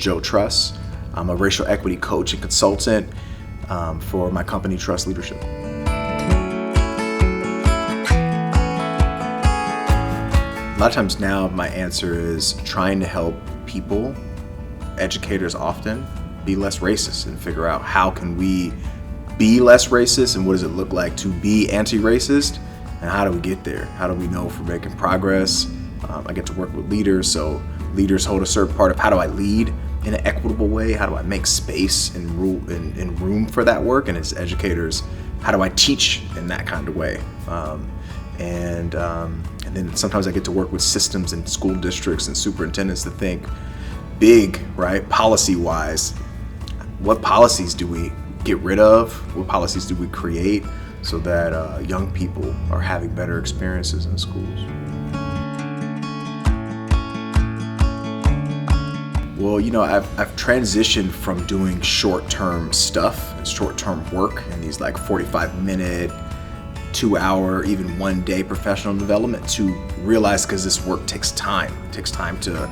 Truss. I'm a racial equity coach and consultant for my company, Truss Leadership. A lot of times now my answer is trying to help people, educators often, be less racist and figure out how can we be less racist and what does it look like to be anti-racist and how do we get there? How do we know if we're making progress? I get to work with leaders, so leaders hold a certain part of how do I lead in an equitable way? How do I make space and room for that work? And as educators, how do I teach in that kind of way? And then sometimes I get to work with systems and school districts and superintendents to think big, right? Policy-wise, what policies do we get rid of? What policies do we create so that young people are having better experiences in schools? Well, I've transitioned from doing short-term stuff and short-term work and these like 45-minute, 2-hour, even 1-day professional development to realize, because this work takes time. It takes time to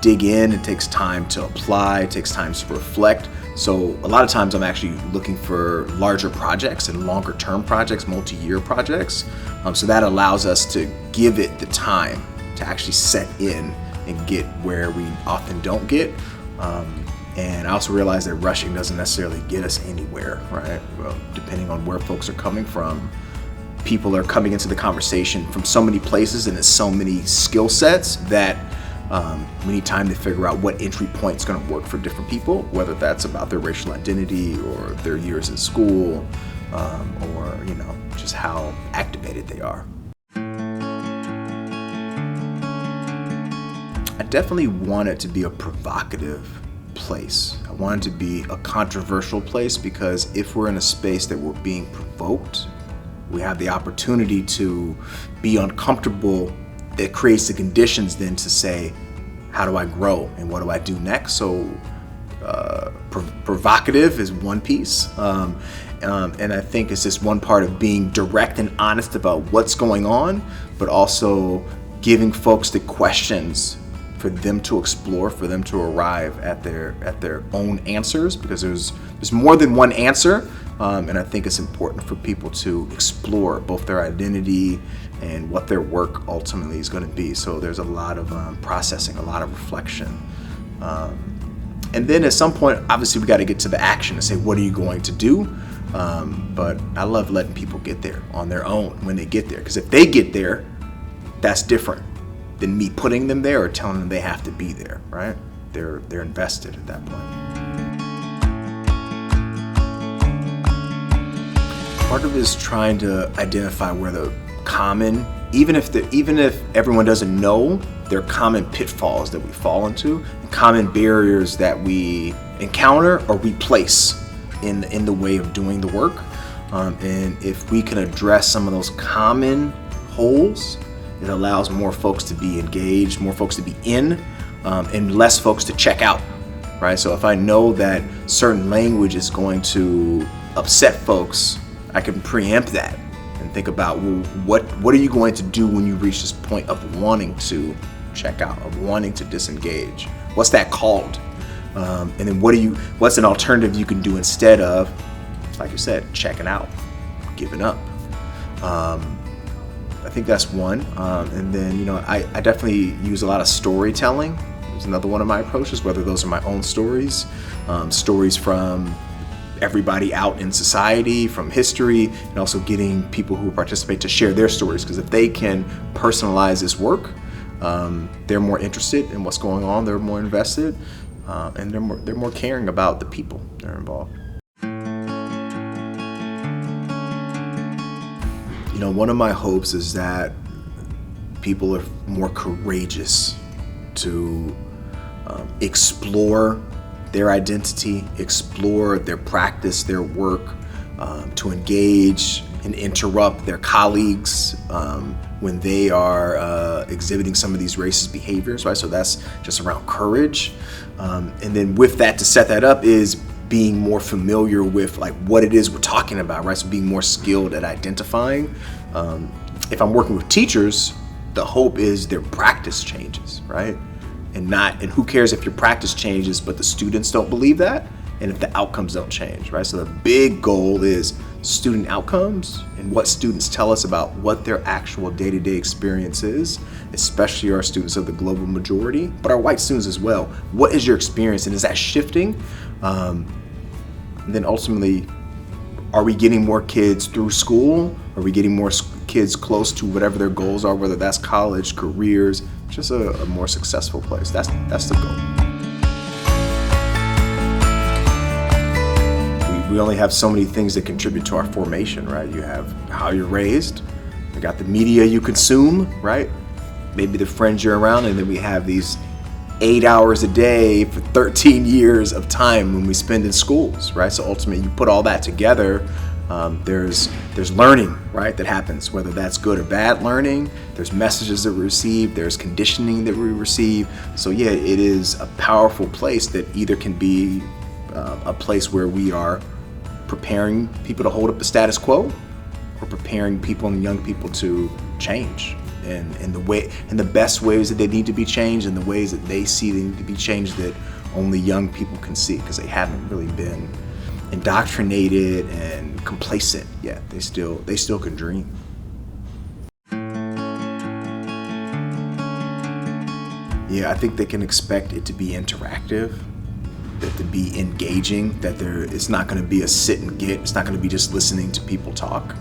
dig in, it takes time to apply, it takes time to reflect. So a lot of times I'm actually looking for larger projects and longer term projects, multi-year projects. So that allows us to give it the time to actually set in and get where we often don't get. And I also realize that rushing doesn't necessarily get us anywhere, right? Well, depending on where folks are coming from, people are coming into the conversation from so many places and it's so many skill sets that we need time to figure out what entry point is going to work for different people, whether that's about their racial identity or their years in school, or just how activated they are. I definitely want it to be a provocative place. I want it to be a controversial place because if we're in a space that we're being provoked, we have the opportunity to be uncomfortable. That creates the conditions then to say, how do I grow and what do I do next? So provocative is one piece. And I think it's just one part of being direct and honest about what's going on, but also giving folks the questions for them to explore, for them to arrive at their own answers, because there's more than one answer. And I think it's important for people to explore both their identity and what their work ultimately is going to be. So there's a lot of processing, a lot of reflection. And then at some point, obviously, we got to get to the action and say, what are you going to do? But I love letting people get there on their own when they get there. Because if they get there, that's different than me putting them there or telling them they have to be there, right? They're invested at that point. Part of it is trying to identify where the common, even if everyone doesn't know, there are common pitfalls that we fall into, and common barriers that we encounter or we place in the way of doing the work. And if we can address some of those common holes, it allows more folks to be engaged, more folks to be in, and less folks to check out, right? So if I know that certain language is going to upset folks, I can preempt that and think about, well, what are you going to do when you reach this point of wanting to check out, of wanting to disengage? What's that called? And then what's an alternative you can do instead of, like you said, checking out, giving up? I think that's one. And then, I definitely use a lot of storytelling. It's another one of my approaches, whether those are my own stories, stories from everybody out in society, from history, and also getting people who participate to share their stories. Because if they can personalize this work, they're more interested in what's going on, they're more invested, and they're more caring about the people that are involved. One of my hopes is that people are more courageous to explore their identity, explore their practice, their work, to engage and interrupt their colleagues when they are exhibiting some of these racist behaviors, right? So that's just around courage. And then with that, to set that up is being more familiar with like what it is we're talking about, right? So being more skilled at identifying. If I'm working with teachers, the hope is their practice changes, right? and who cares if your practice changes, but the students don't believe that, and if the outcomes don't change, right? So the big goal is student outcomes and what students tell us about what their actual day-to-day experience is, especially our students of the global majority, but our white students as well. What is your experience, and is that shifting? And then ultimately, are we getting more kids through school? Are we getting more kids close to whatever their goals are, whether that's college, careers, just a more successful place? That's the goal. We only have so many things that contribute to our formation, right? You have how you're raised, you got the media you consume, right? Maybe the friends you're around, and then we have these 8 hours a day for 13 years of time when we spend in schools, right? So ultimately, you put all that together, there's learning, right, that happens, whether that's good or bad learning. There's messages that we receive, there's conditioning that we receive. So yeah, it is a powerful place that either can be a place where we are preparing people to hold up the status quo, or preparing people and young people to change in the best ways that they need to be changed, and the ways that they see they need to be changed that only young people can see, because they haven't really been indoctrinated and complacent yet. They still can dream. Yeah, I think they can expect it to be interactive, that to be engaging, that it's not going to be a sit and get. It's not going to be just listening to people talk.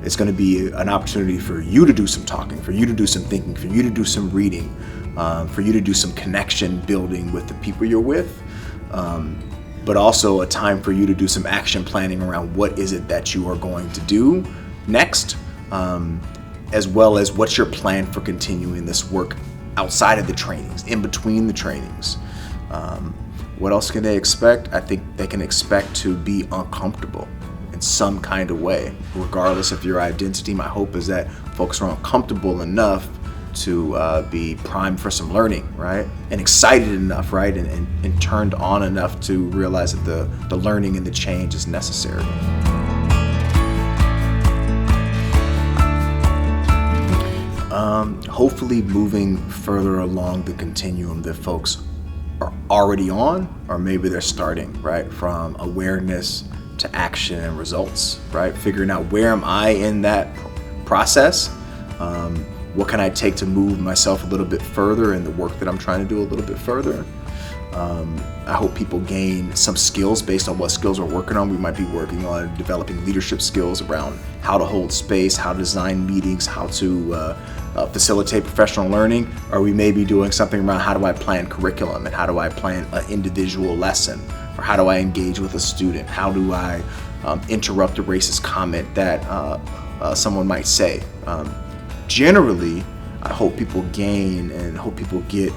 It's going to be an opportunity for you to do some talking, for you to do some thinking, for you to do some reading, for you to do some connection building with the people you're with, but also a time for you to do some action planning around what is it that you are going to do next, as well as what's your plan for continuing this work outside of the trainings, in between the trainings. What else can they expect? I think they can expect to be uncomfortable in some kind of way, regardless of your identity. My hope is that folks are uncomfortable enough to be primed for some learning, right? And excited enough, right? And turned on enough to realize that the learning and the change is necessary. Hopefully moving further along the continuum that folks are already on, or maybe they're starting, right? From awareness to action and results, right? Figuring out, where am I in that process? What can I take to move myself a little bit further in the work that I'm trying to do a little bit further? I hope people gain some skills based on what skills we're working on. We might be working on developing leadership skills around how to hold space, how to design meetings, how to facilitate professional learning, or we may be doing something around how do I plan curriculum, and how do I plan an individual lesson, or how do I engage with a student, how do I interrupt a racist comment that someone might say. Generally, I hope people gain and hope people get,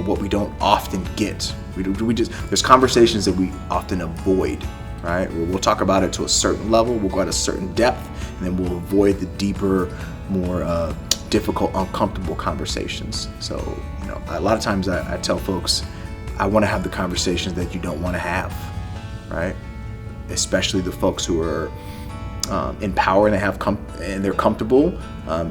what we don't often get. There's conversations that we often avoid, right? We'll talk about it to a certain level, we'll go at a certain depth, and then we'll avoid the deeper, more difficult, uncomfortable conversations. So, a lot of times I tell folks, I want to have the conversations that you don't want to have, right? Especially the folks who are in power and they're comfortable,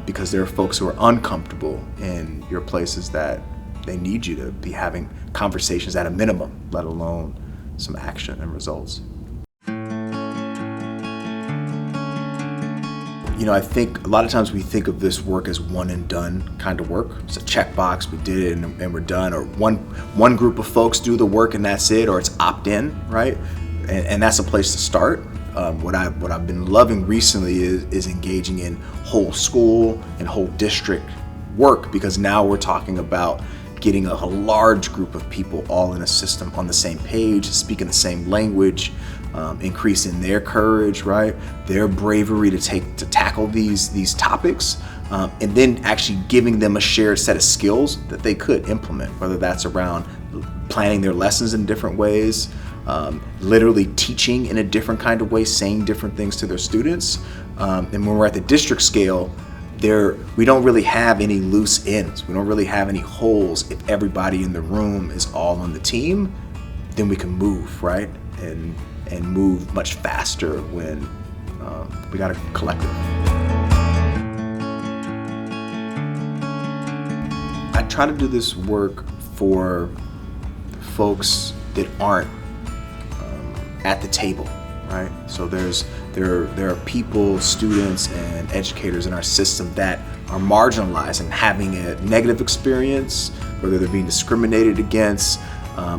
because there are folks who are uncomfortable in your places that they need you to be having conversations at a minimum, let alone some action and results. I think a lot of times we think of this work as one and done kind of work. It's a checkbox, we did it and we're done, or one group of folks do the work and that's it, or it's opt-in, right? And that's a place to start. What I've been loving recently is engaging in whole school and whole district work, because now we're talking about getting a large group of people all in a system on the same page, speaking the same language, increasing their courage, right? Their bravery to tackle these topics, and then actually giving them a shared set of skills that they could implement, whether that's around planning their lessons in different ways, literally teaching in a different kind of way, saying different things to their students. And when we're at the district scale, we don't really have any loose ends. We don't really have any holes. If everybody in the room is all on the team, then we can move, right? And move much faster when we got a collective. I try to do this work for folks that aren't at the table, right? So there are people, students, and educators in our system that are marginalized and having a negative experience, whether they're being discriminated against,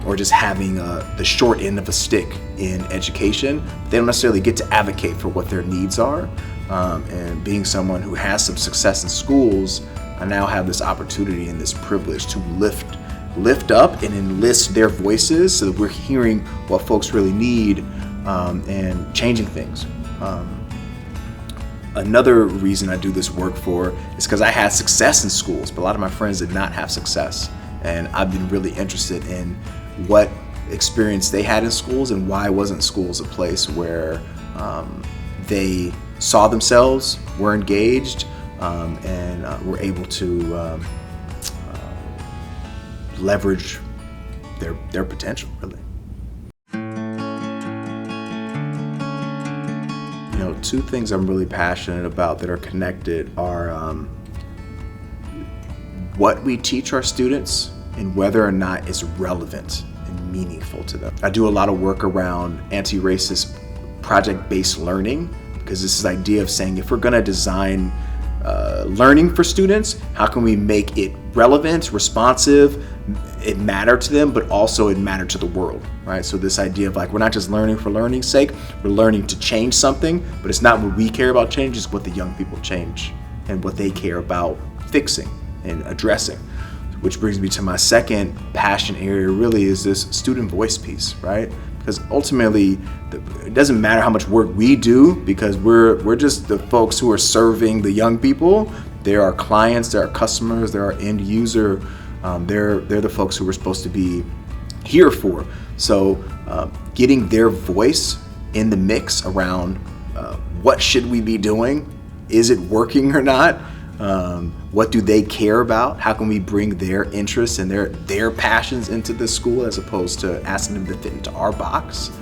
or just having the short end of a stick in education. They don't necessarily get to advocate for what their needs are. And being someone who has some success in schools, I now have this opportunity and this privilege to lift up and enlist their voices so that we're hearing what folks really need, and changing things. Another reason I do this work for is because I had success in schools, but a lot of my friends did not have success. And I've been really interested in what experience they had in schools and why wasn't schools a place where they saw themselves, were engaged, and were able to leverage their potential, really. You know, two things I'm really passionate about that are connected are what we teach our students and whether or not it's relevant and meaningful to them. I do a lot of work around anti-racist project-based learning, because this idea of saying if we're going to design learning for students, how can we make it relevant, responsive, it matter to them, but also it matter to the world, right? So this idea of like, we're not just learning for learning's sake, we're learning to change something, but it's not what we care about change, it's what the young people change and what they care about fixing and addressing. Which brings me to my second passion area, really, is this student voice piece, right? Because ultimately, it doesn't matter how much work we do, because we're just the folks who are serving the young people. They're our clients, they're our customers, they're our end user. They're the folks who we're supposed to be here for. So getting their voice in the mix around what should we be doing? Is it working or not? What do they care about? How can we bring their interests and their passions into this school as opposed to asking them to fit into our box?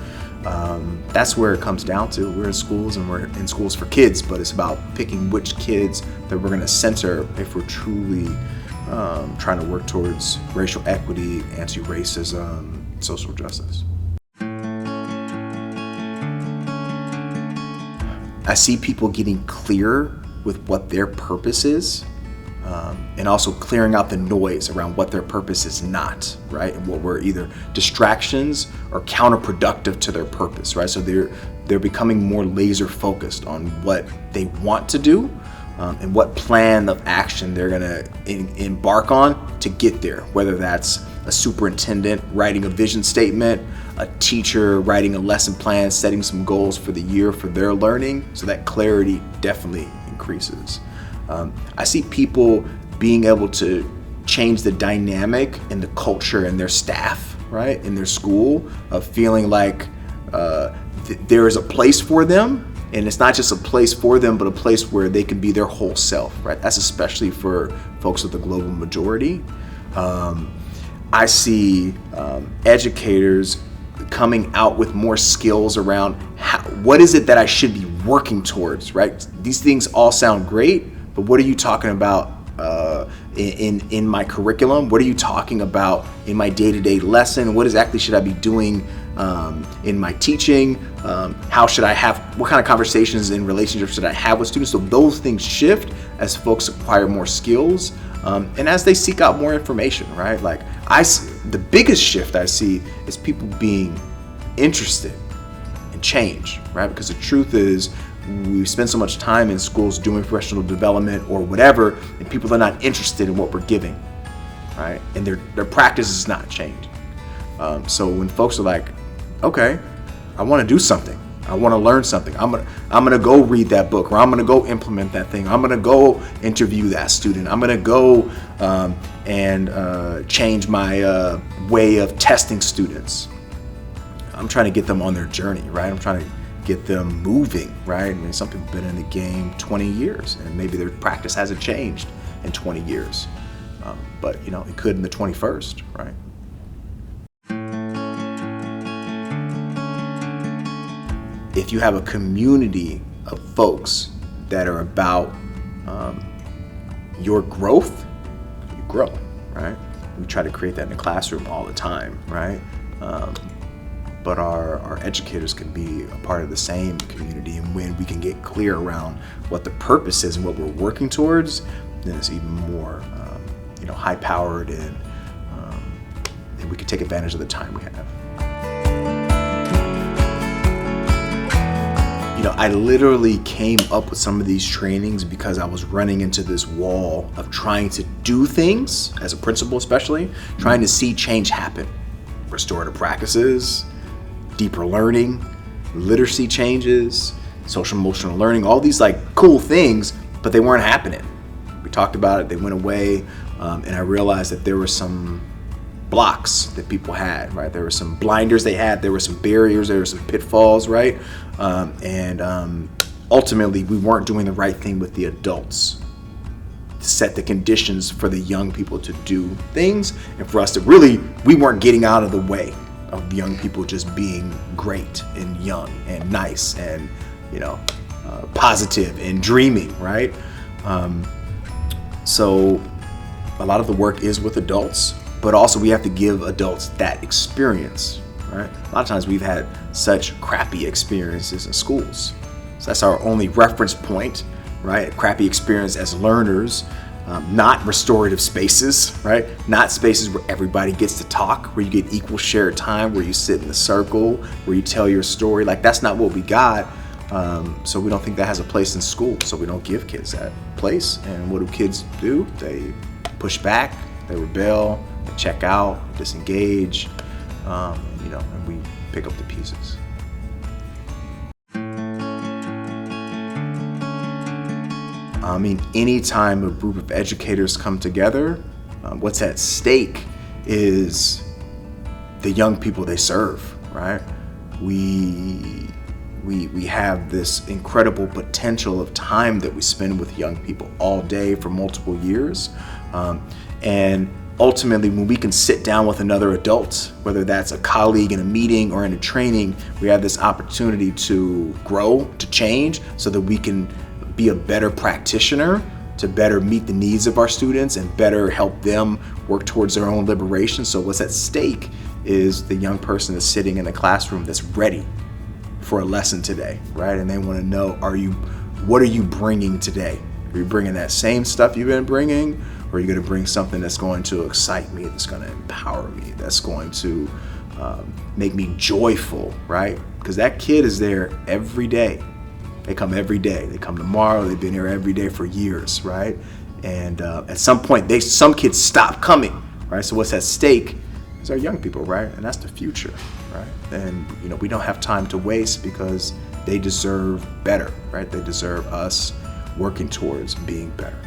That's where it comes down to. We're in schools and we're in schools for kids, but it's about picking which kids that we're going to center if we're truly trying to work towards racial equity, anti-racism, social justice. I see people getting clear with what their purpose is, and also clearing out the noise around what their purpose is not, right? And what were either distractions or counterproductive to their purpose, right? So they're becoming more laser focused on what they want to do, and what plan of action they're gonna embark on to get there, whether that's a superintendent writing a vision statement, a teacher writing a lesson plan, setting some goals for the year for their learning, so that clarity definitely increases. I see people being able to change the dynamic and the culture in their staff, right, in their school, of feeling like there is a place for them, and it's not just a place for them, but a place where they can be their whole self, right? That's especially for folks with the global majority. I see educators coming out with more skills around what is it that I should be working towards, right? These things all sound great, but what are you talking about in my curriculum? What are you talking about in my day-to-day lesson? What exactly should I be doing in my teaching? How should I have, what kind of conversations and relationships should I have with students? So those things shift as folks acquire more skills, and as they seek out more information, right? Like the biggest shift I see is people being interested in change, right? Because the truth is, we spend so much time in schools doing professional development or whatever, and people are not interested in what we're giving, right? And their practice is not changing. So when folks are like, okay, I want to do something, I want to learn something, I'm gonna go read that book, or I'm gonna go implement that thing, I'm gonna go interview that student, I'm gonna go and change my way of testing students. I'm trying to get them on their journey, right? I'm trying to get them moving, right? I mean, some people have been in the game 20 years and maybe their practice hasn't changed in 20 years. But you know, it could in the 21st, right? If you have a community of folks that are about your growth, you grow, right? We try to create that in the classroom all the time, right? But our educators can be a part of the same community, and when we can get clear around what the purpose is and what we're working towards, then it's even more high-powered, and we can take advantage of the time we have. I literally came up with some of these trainings because I was running into this wall of trying to do things, as a principal especially, trying to see change happen. Restorative practices, deeper learning, literacy changes, social emotional learning, all these cool things, but they weren't happening. We talked about it, they went away, and I realized that there were some blocks that people had, right? There were some blinders they had, there were some barriers, there were some pitfalls, right? Ultimately, we weren't doing the right thing with the adults to set the conditions for the young people to do things, and for us to we weren't getting out of the way of young people just being great and young and nice and positive and dreaming, right? So a lot of the work is with adults, but also we have to give adults that experience, right? A lot of times we've had such crappy experiences in schools. So that's our only reference point, right? A crappy experience as learners, not restorative spaces, right? Not spaces where everybody gets to talk, where you get equal shared time, where you sit in the circle, where you tell your story. That's not what we got. So we don't think that has a place in school. So we don't give kids that place. And what do kids do? They push back, they rebel, they check out, disengage, and we pick up the pieces. Anytime a group of educators come together, what's at stake is the young people they serve, right? We have this incredible potential of time that we spend with young people all day for multiple years. And ultimately, when we can sit down with another adult, whether that's a colleague in a meeting or in a training, we have this opportunity to grow, to change, so that we can be a better practitioner, to better meet the needs of our students and better help them work towards their own liberation. So what's at stake is the young person that's sitting in the classroom that's ready for a lesson today, right? And they want to know, what are you bringing today? Are you bringing that same stuff you've been bringing, or are you going to bring something that's going to excite me, that's going to empower me, that's going to make me joyful, right? Because that kid is there every day. They come every day. They come tomorrow. They've been here every day for years, right? And at some point, some kids stop coming, right? So what's at stake is our young people, right? And that's the future, right? And we don't have time to waste, because they deserve better, right? They deserve us working towards being better.